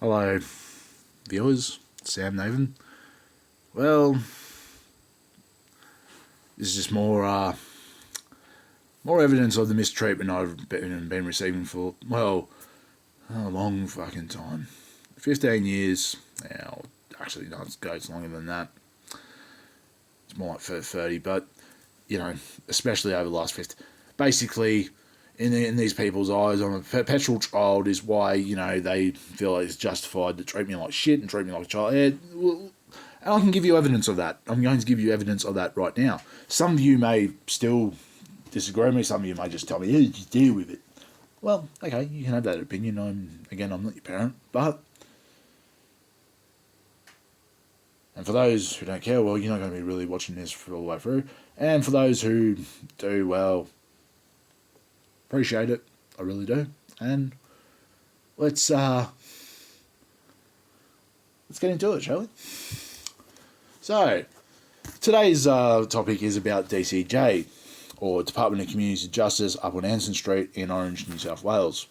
Hello, viewers. Sam Nathan. Well, this is just more evidence of the mistreatment I've been receiving for, well, a long fucking time. 15 years. Now, actually, no, it goes longer than that. It's more like 30, but, especially over the last 50. Basically, in these people's eyes, I'm a perpetual child is why, they feel it's justified to treat me like shit and treat me like a child. And I can give you evidence of that. I'm going to give you evidence of that right now. Some of you may still disagree with me. Some of you may just tell me, yeah, just deal with it. Well, okay, you can have that opinion. I'm not your parent. But, and for those who don't care, well, you're not going to be really watching this for all the way through. And for those who do, well, appreciate it. I really do. And let's get into it, shall we? So, today's topic is about DCJ, or Department of Community Justice, up on Anson Street in Orange, New South Wales.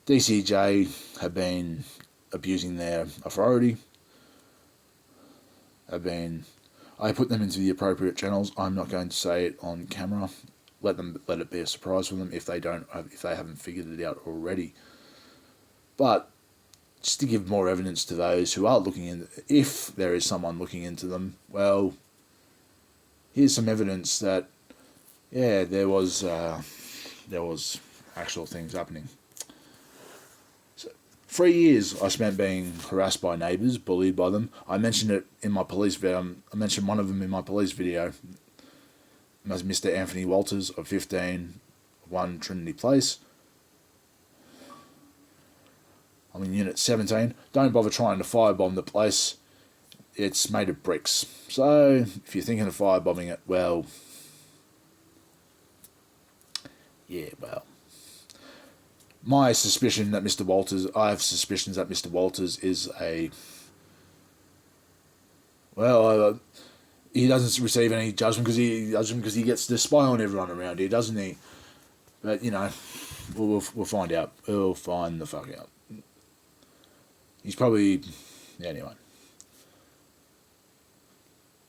DCJ have been abusing their authority. I put them into the appropriate channels. I'm not going to say it on camera. Let it be a surprise for them if they haven't figured it out already. But just to give more evidence to those who are looking in, if there is someone looking into them, well, here's some evidence that, yeah, there was actual things happening. So, 3 years I spent being harassed by neighbours, bullied by them. I mentioned it in my police video. I mentioned one of them in my police video. As Mr. Anthony Walters of 15, 1 Trinity Place. I'm in Unit 17. Don't bother trying to firebomb the place. It's made of bricks. So, if you're thinking of firebombing it, well, yeah, well. I have suspicions that Mr. Walters is he doesn't receive any judgment because he gets to spy on everyone around here, doesn't he? But, we'll find out. We'll find the fuck out. He's probably... Anyway.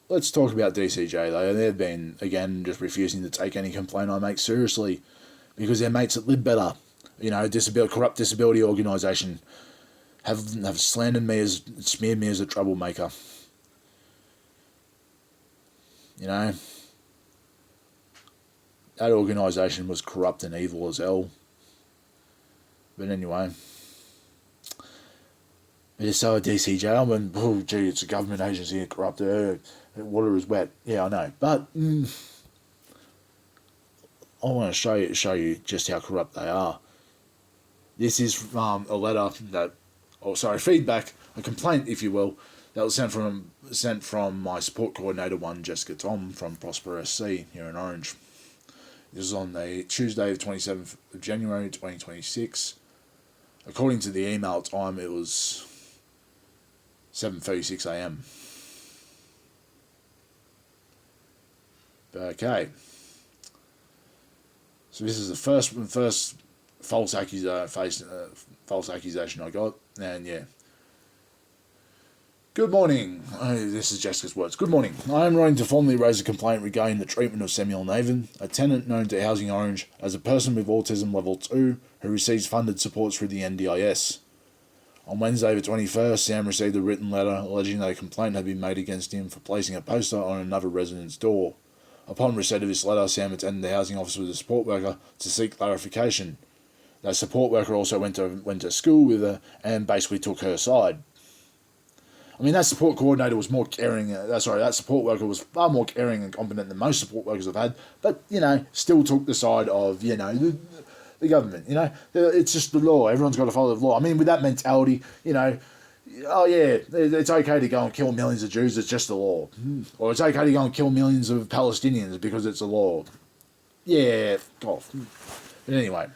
Let's talk about DCJ, though. They've been, again, just refusing to take any complaint I make seriously because their mates that live better, corrupt disability organisation, have smeared me as a troublemaker. That organisation was corrupt and evil as hell. But anyway. But it's so a DCJ. I mean, oh gee, it's a government agency and corrupt. Water is wet. Yeah, I know. But I want to show you just how corrupt they are. This is a letter feedback, a complaint, if you will, that was sent from my support coordinator, Jessica Tom, from Prosper SC here in Orange. This is on the Tuesday, the 27th of January, 2026. According to the email time, it was 7:36 a.m. Okay. So this is the first false accusation I got, and yeah. Good morning. This is Jessica's words. Good morning. I am writing to formally raise a complaint regarding the treatment of Samuel Nathan, a tenant known to Housing Orange as a person with autism level 2 who receives funded support through the NDIS. On Wednesday the 21st, Sam received a written letter alleging that a complaint had been made against him for placing a poster on another resident's door. Upon receipt of this letter, Sam attended the housing office with a support worker to seek clarification. That support worker also went to school with her and basically took her side. I mean, that support coordinator was more caring. That support worker was far more caring and competent than most support workers I've had. But, still took the side of, the government. It's just the law. Everyone's got to follow the law. I mean, with that mentality, oh yeah, it's okay to go and kill millions of Jews. It's just the law. Or it's okay to go and kill millions of Palestinians because it's a law. Yeah, off. But anyway.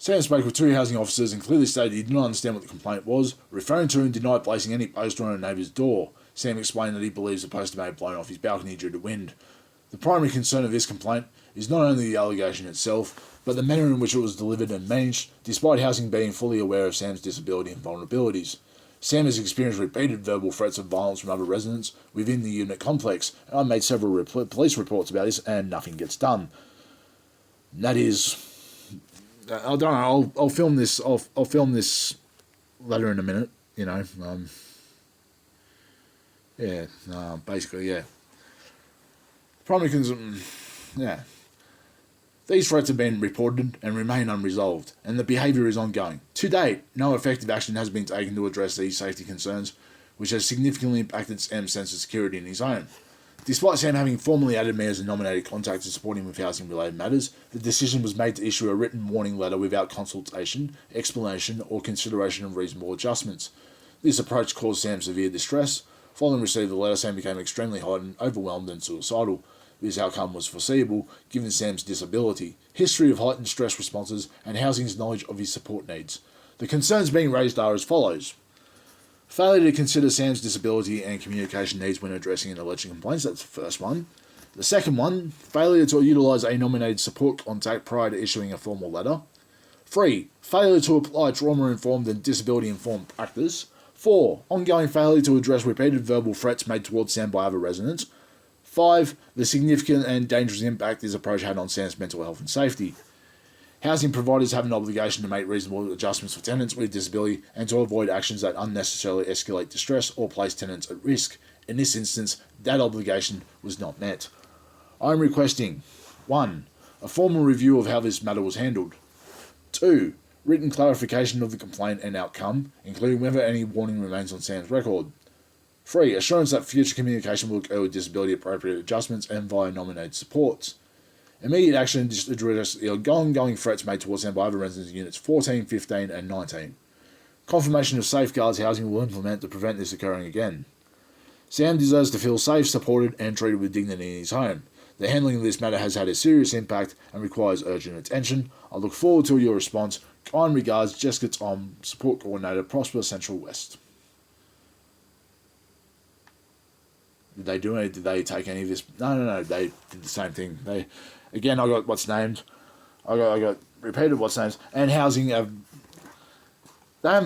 Sam spoke with 2 housing officers and clearly stated he did not understand what the complaint was, referring to and denied placing any poster on a neighbour's door. Sam explained that he believes the poster may have blown off his balcony due to wind. The primary concern of this complaint is not only the allegation itself, but the manner in which it was delivered and managed, despite housing being fully aware of Sam's disability and vulnerabilities. Sam has experienced repeated verbal threats of violence from other residents within the unit complex, and I've made several police reports about this, and nothing gets done. And that is, I don't know. I'll film this. I'll film this letter in a minute. Basically, yeah. Primary concern, yeah. These threats have been reported and remain unresolved, and the behaviour is ongoing. To date, no effective action has been taken to address these safety concerns, which has significantly impacted Sam's sense of security in his home. Despite Sam having formally added me as a nominated contact to support him with housing-related matters, the decision was made to issue a written warning letter without consultation, explanation, or consideration of reasonable adjustments. This approach caused Sam severe distress. Following receipt of the letter, Sam became extremely heightened, overwhelmed, and suicidal. This outcome was foreseeable, given Sam's disability, history of heightened stress responses, and housing's knowledge of his support needs. The concerns being raised are as follows. Failure to consider Sam's disability and communication needs when addressing and alleging complaints, that's the first one. The second one, failure to utilise a nominated support contact prior to issuing a formal letter. 3. Failure to apply trauma-informed and disability-informed practice. 4. Ongoing failure to address repeated verbal threats made towards Sam by other residents. 5. The significant and dangerous impact this approach had on Sam's mental health and safety. Housing providers have an obligation to make reasonable adjustments for tenants with disability and to avoid actions that unnecessarily escalate distress or place tenants at risk. In this instance, that obligation was not met. I am requesting 1. A formal review of how this matter was handled. 2. Written clarification of the complaint and outcome, including whether any warning remains on Sam's record. 3. Assurance that future communication will occur with disability-appropriate adjustments and via nominated supports. Immediate action to address the ongoing threats made towards Sam by other residents in Units 14, 15 and 19. Confirmation of safeguards housing will implement to prevent this occurring again. Sam deserves to feel safe, supported and treated with dignity in his home. The handling of this matter has had a serious impact and requires urgent attention. I look forward to your response. Kind regards, Jessica Tom, Support Coordinator, Prosper Central West. Did they do it? Did they take any of this? No. They did the same thing. I got what's named. I got repeated what's names and housing. They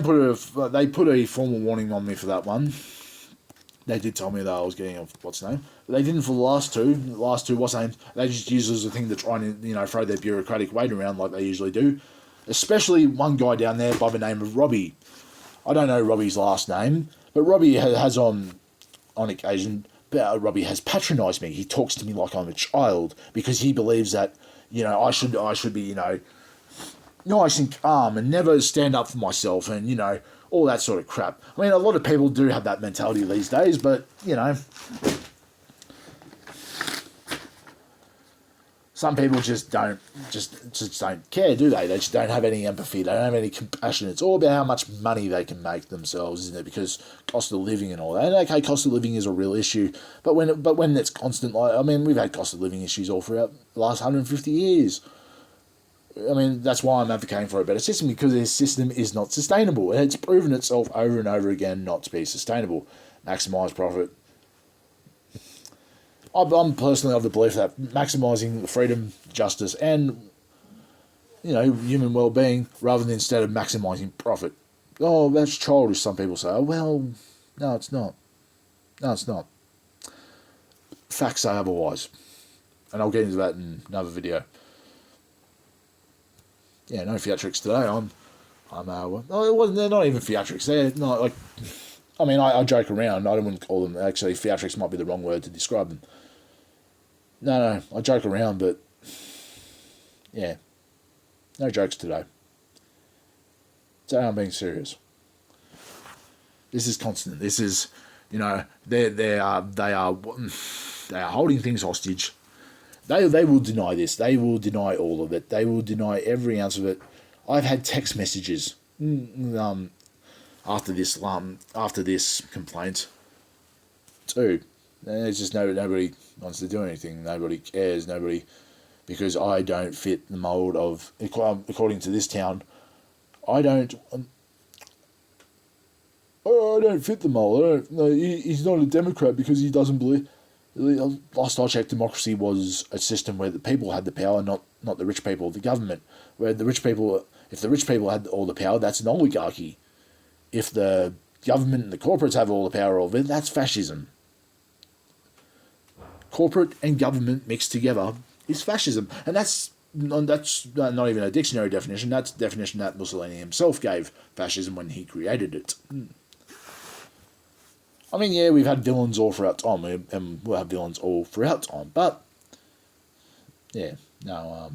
put a formal warning on me for that one. They did tell me that I was getting a what's name, but they didn't for the last two. The last two what's names. They just used it as a thing to try and throw their bureaucratic weight around like they usually do. Especially one guy down there by the name of Robbie. I don't know Robbie's last name, but Robbie has on occasion. Robbie has patronised me. He talks to me like I'm a child because he believes that, I should be, nice and calm and never stand up for myself and, all that sort of crap. I mean, a lot of people do have that mentality these days, but, some people just don't care, do they? They just don't have any empathy. They don't have any compassion. It's all about how much money they can make themselves, isn't it? Because cost of living and all that. And okay, cost of living is a real issue, but when it's constant, we've had cost of living issues all throughout the last 150 years. I mean, that's why I'm advocating for a better system, because this system is not sustainable. And it's proven itself over and over again not to be sustainable. Maximise profit. I'm personally of the belief that maximising freedom, justice, and human well-being, rather than instead of maximising profit. Oh, that's childish. Some people say. Oh, well, no, it's not. No, it's not. Facts say otherwise, and I'll get into that in another video. Yeah, no theatrics today. They're not even theatrics. They're not like. I joke around. I wouldn't call them. Actually, theatrics might be the wrong word to describe them. No, I joke around, but yeah, no jokes today. Today I'm being serious. This is constant. This is, they are holding things hostage. They will deny this. They will deny all of it. They will deny every ounce of it. I've had text messages after this complaint too. There's just nobody wants to do anything. Nobody cares. Because I don't fit the mould of, according to this town, I don't fit the mould. He's not a Democrat because he doesn't believe. Last I checked, democracy was a system where the people had the power, not the rich people, the government. Where the rich people, if the rich people had all the power, that's an oligarchy. If the government and the corporates have all the power over it, that's fascism. Corporate and government mixed together is fascism, and that's not even a dictionary definition. That's the definition that Mussolini himself gave fascism when he created it. I mean, yeah, we've had villains all throughout time, and we'll have villains all throughout time, but yeah, no,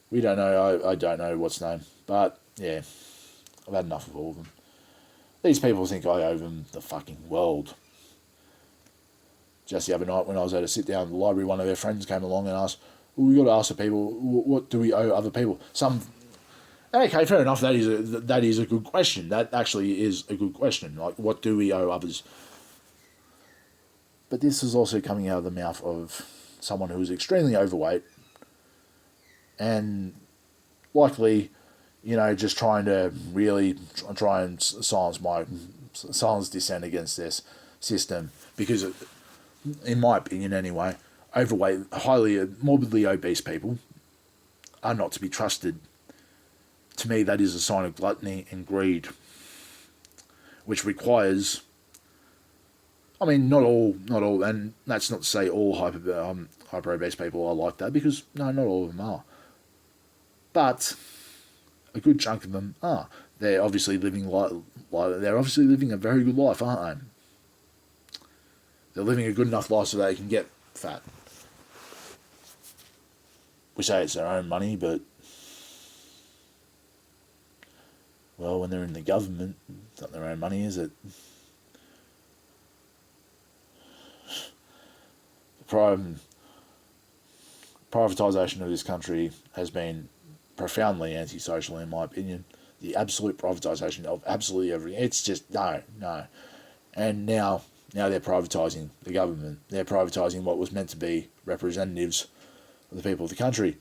we don't know. I don't know what's name, but yeah, I've had enough of all of them. These people think I owe them the fucking world. Just the other night when I was at a sit down in the library, one of their friends came along and asked, well, we got to ask the people, what do we owe other people? Okay, fair enough, that is a good question. That actually is a good question. Like, what do we owe others? But this is also coming out of the mouth of someone who is extremely overweight and likely, just trying to really try and silence dissent against this system, because in my opinion anyway, overweight, highly morbidly obese people are not to be trusted. To me, that is a sign of gluttony and greed, which requires, I mean, not all, and that's not to say all hyper obese people are like that, because no, not all of them are, but a good chunk of them are. They're obviously living they're obviously living a very good life, aren't they? They're living a good enough life so they can get fat. We say it's their own money, but well, when they're in the government, it's not their own money, is it? The privatisation of this country has been profoundly antisocial, in my opinion. The absolute privatisation of absolutely everything. It's just, no. And now they're privatising the government. They're privatising what was meant to be representatives of the people of the country,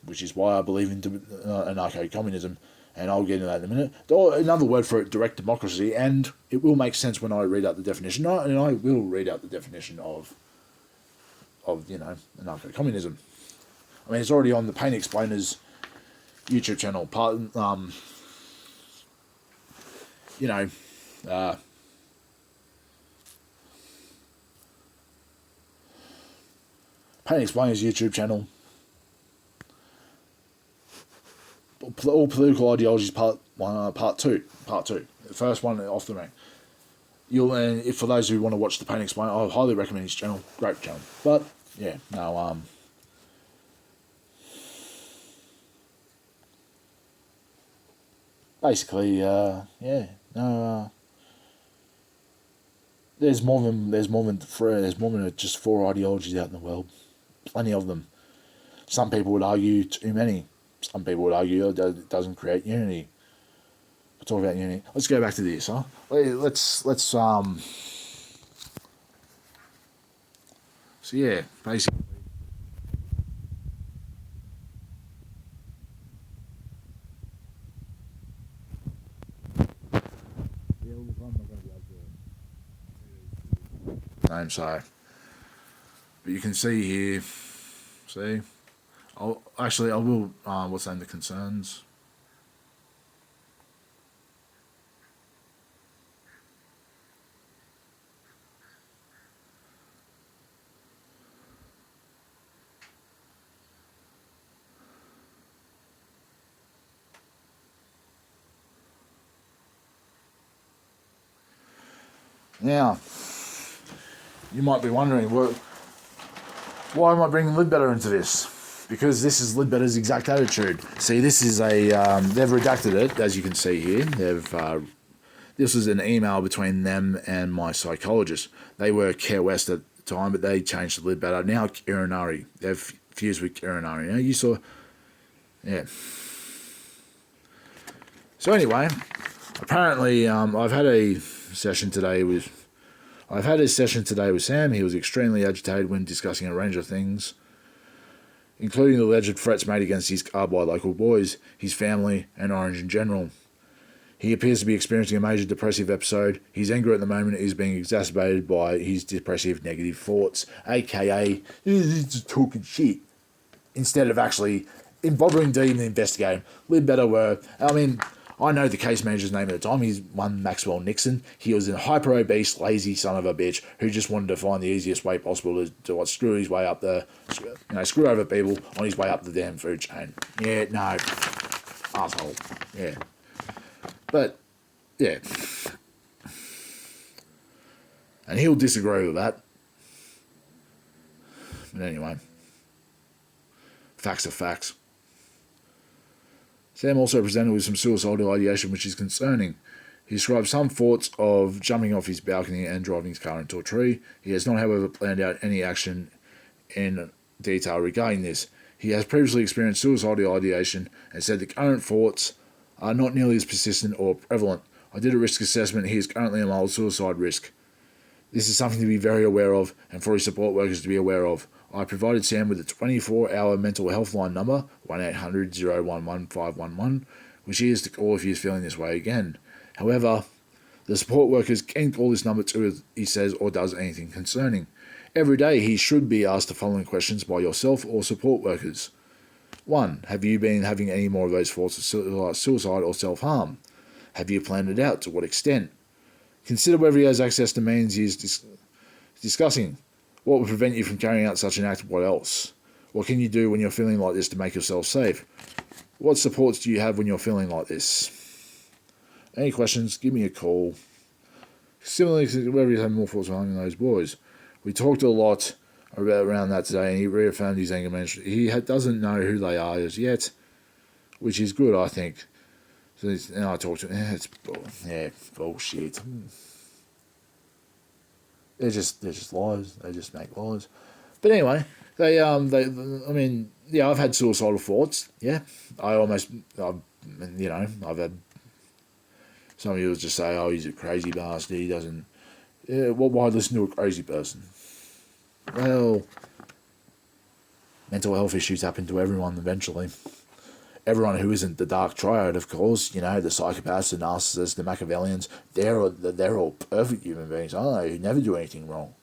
which is why I believe in anarcho-communism, and I'll get into that in a minute. Another word for it, direct democracy, and it will make sense when I read out the definition, and I will read out the definition of anarcho-communism. I mean, it's already on the Pain Explainer's YouTube channel. Pain Explainer's YouTube channel. All political ideologies, part 2. The first one off the rank. For those who want to watch the Pain Explainer, I highly recommend his channel. Great channel. But yeah, no. Basically, there's more than just 4 ideologies out in the world. Plenty of them. Some people would argue too many. Some people would argue it doesn't create unity. We'll talk about unity. Let's go back to this, huh? Let's So yeah, basically. Name so, but you can see here. See, I will. What's the name? The concerns. Now, you might be wondering, why am I bringing Lidbetter into this? Because this is Lidbetter's exact attitude. See, this is they've redacted it, as you can see here. This was an email between them and my psychologist. They were Care West at the time, but they changed to Lidbetter. Now Kirinari. They've fused with Kirinari. You saw, yeah. So anyway, apparently I've had a session today with Sam. He was extremely agitated when discussing a range of things, including the alleged threats made against his club by local boys, his family, and Orange in general. He appears to be experiencing a major depressive episode. His anger at the moment is being exacerbated by his depressive negative thoughts, aka he's just talking shit, instead of actually bothering to even investigate him. Live better were, I know the case manager's name at the time. He's one Maxwell Nixon. He was a hyper-obese, lazy son of a bitch who just wanted to find the easiest way possible to screw his way up screw over people on his way up the damn food chain. Yeah, no, asshole. Yeah, but yeah, and he'll disagree with that. But anyway, facts are facts. Sam also presented with some suicidal ideation, which is concerning. He described some thoughts of jumping off his balcony and driving his car into a tree. He has not, however, planned out any action in detail regarding this. He has previously experienced suicidal ideation and said the current thoughts are not nearly as persistent or prevalent. I did a risk assessment. He is currently a mild suicide risk. This is something to be very aware of and for his support workers to be aware of. I provided Sam with a 24-hour mental health line number, 1-800-011-511, which he is to call if he is feeling this way again. However, the support workers can call this number too if he says or does anything concerning. Every day he should be asked the following questions by yourself or support workers. 1. Have you been having any more of those thoughts of suicide or self-harm? Have you planned it out? To what extent? Consider whether he has access to means he is discussing. What would prevent you from carrying out such an act? What else? What can you do when you're feeling like this to make yourself safe? What supports do you have when you're feeling like this? Any questions? Give me a call. Similarly, whether he's having more thoughts behind those boys. We talked a lot around that today, and he reaffirmed his anger management. He doesn't know who they are as yet, which is good, I think. So now I talk to him. It's bullshit. They're just lies. They just make lies. But anyway, I've had suicidal thoughts. Yeah, I've had some people just say, "Oh, he's a crazy bastard. He doesn't." Yeah, why listen to a crazy person? Well, mental health issues happen to everyone eventually. Everyone who isn't the dark triad, of course, the psychopaths, the narcissists, the Machiavellians, they're all perfect human beings, aren't they? Who never do anything wrong.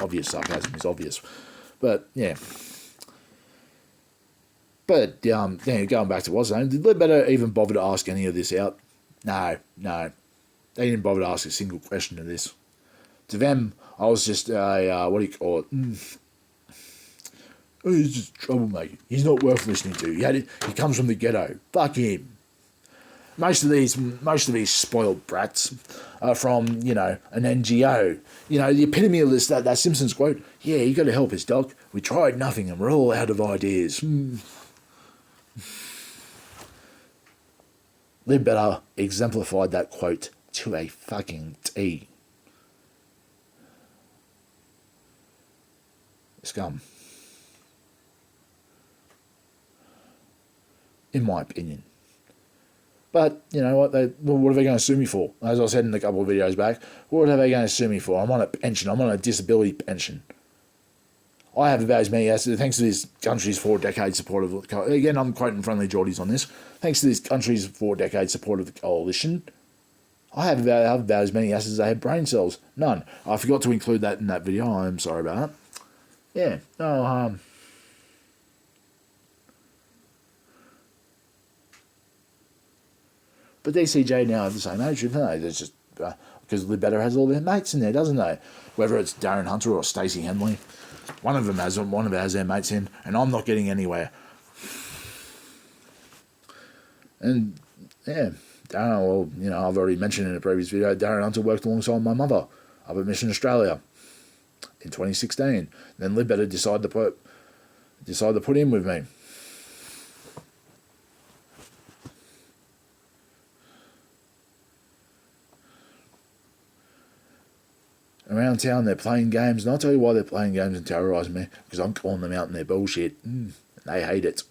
Obvious sarcasm is obvious. But, yeah. But, going back to what's name, did Ledbetter even bother to ask any of this out? No. They didn't bother to ask a single question of this. To them, I was just oh, he's just a troublemaker. He's not worth listening to. He comes from the ghetto. Fuck him. Most of these spoiled brats are from, an NGO. The epitome of that Simpsons quote, yeah, you got to help us, Doc. We tried nothing and we're all out of ideas. Ledbetter exemplified that quote to a fucking T. Scum. In my opinion. But, you know what, what are they going to sue me for? As I said in a couple of videos back, what are they going to sue me for? I'm on a pension. I'm on a disability pension. I have about as many assets, thanks to this country's 4-decade support of the again, I'm quoting Friendly Geordies on this. Thanks to this country's 4-decade support of the coalition, I have about as many assets as I have brain cells. None. I forgot to include that in that video. I'm sorry about that. Yeah, no harm. But DCJ now have the same age, don't they? There's just because Ledbetter has all their mates in there, doesn't they? Whether it's Darren Hunter or Stacey Henley, one of them has their mates in, and I'm not getting anywhere. And yeah, Darren. Well, I've already mentioned in a previous video, Darren Hunter worked alongside my mother up at Mission Australia in 2016. Then Ledbetter decided to put in with me. Around town, they're playing games, and I'll tell you why they're playing games and terrorising me, because I'm calling them out in their bullshit. They hate it.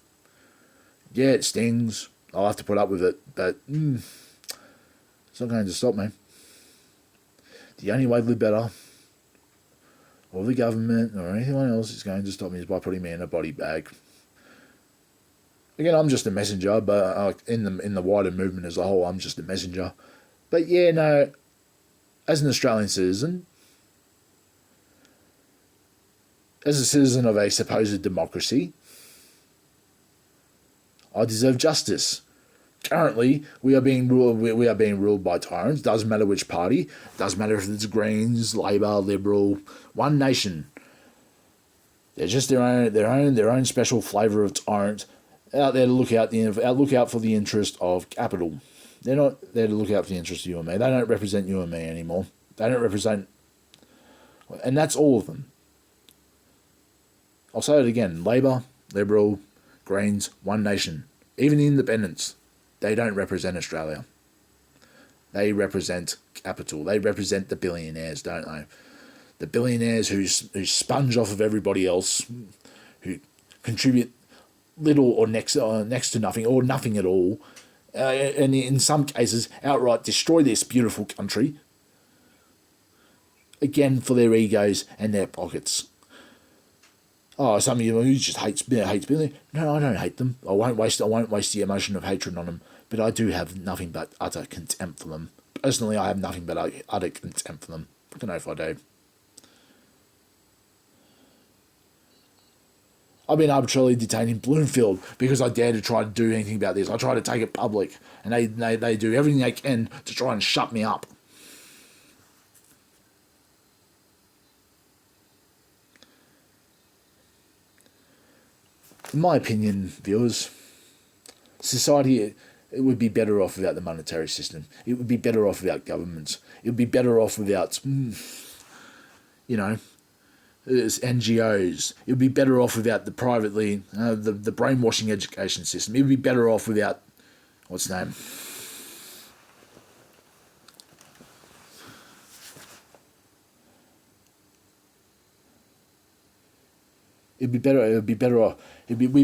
Yeah, it stings. I'll have to put up with it, but it's not going to stop me. The only way Ledbetter or the government or anyone else is going to stop me is by putting me in a body bag. Again, I'm just a messenger, but in the wider movement as a whole, I'm just a messenger. But yeah, no, as an Australian citizen, as a citizen of a supposed democracy, I deserve justice. Currently, we are being ruled. We are being ruled by tyrants. Doesn't matter which party. Doesn't matter if it's Greens, Labor, Liberal, One Nation. They're just their own special flavour of tyrant out there to look out for the interest of capital. They're not there to look out for the interest of you and me. They don't represent you and me anymore. They don't represent, and that's all of them. I'll say it again: Labor, Liberal, Greens, One Nation, even the independents. They don't represent Australia. They represent capital. They represent the billionaires, don't they? The billionaires who sponge off of everybody else, who contribute little or next to nothing or nothing at all, and in some cases outright destroy this beautiful country, again for their egos and their pockets. Oh, some of you just hates Billy. No, I don't hate them. I won't waste the emotion of hatred on them. But I do have nothing but utter contempt for them. Personally, I have nothing but utter contempt for them. I don't know if I do. I've been arbitrarily detained in Bloomfield because I dare to try to do anything about this. I try to take it public, and they do everything they can to try and shut me up. In my opinion, viewers, society, it would be better off without the monetary system. It would be better off without governments. It would be better off without, NGOs. It would be better off without the the brainwashing education system. It would be better off without, what's the name? We'd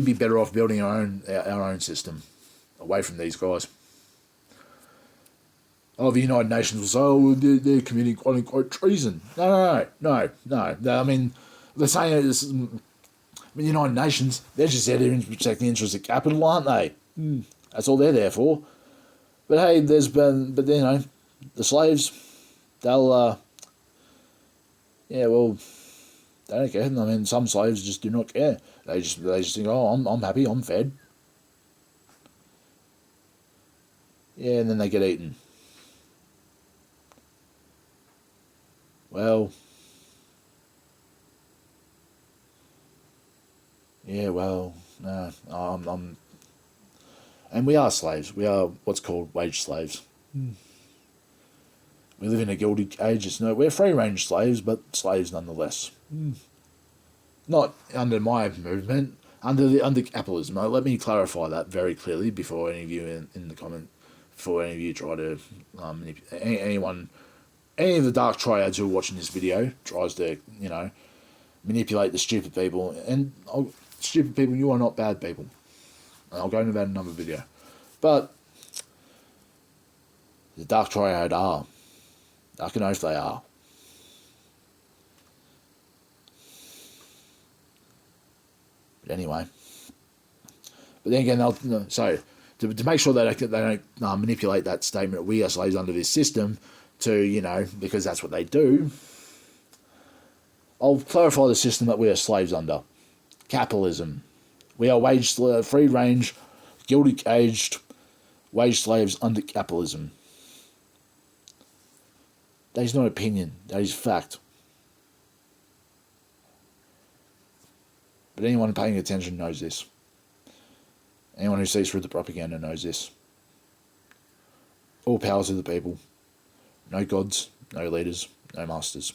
be better off building our own system, away from these guys. Oh, the United Nations will say, oh, they're committing quote unquote treason. No. I mean, they're saying this. The United Nations, they're just there to protect the interests of capital, aren't they? That's all they're there for. But hey, the slaves, they'll, they don't care. I mean, some slaves just do not care. They just think, oh, I'm happy, I'm fed. Yeah, and then they get eaten. Well, yeah, well, no, and we are slaves. We are what's called wage slaves. We live in a gilded cage. We're free-range slaves, but slaves nonetheless. Not under my movement, under capitalism. Now, let me clarify that very clearly before any of you in the comment, before any of you try to any of the dark triads who are watching this video tries to manipulate the stupid people. And stupid people, you are not bad people. And I'll go into that in another video. But the dark triad are. I can know if they are. But anyway. But then again, so to make sure that they don't manipulate that statement, we are slaves under this system, because that's what they do, I'll clarify the system that we are slaves under. Capitalism. We are free range, gilded caged, wage slaves under capitalism. That is not opinion, that is fact. But anyone paying attention knows this. Anyone who sees through the propaganda knows this. All power to the people. No gods, no leaders, no masters.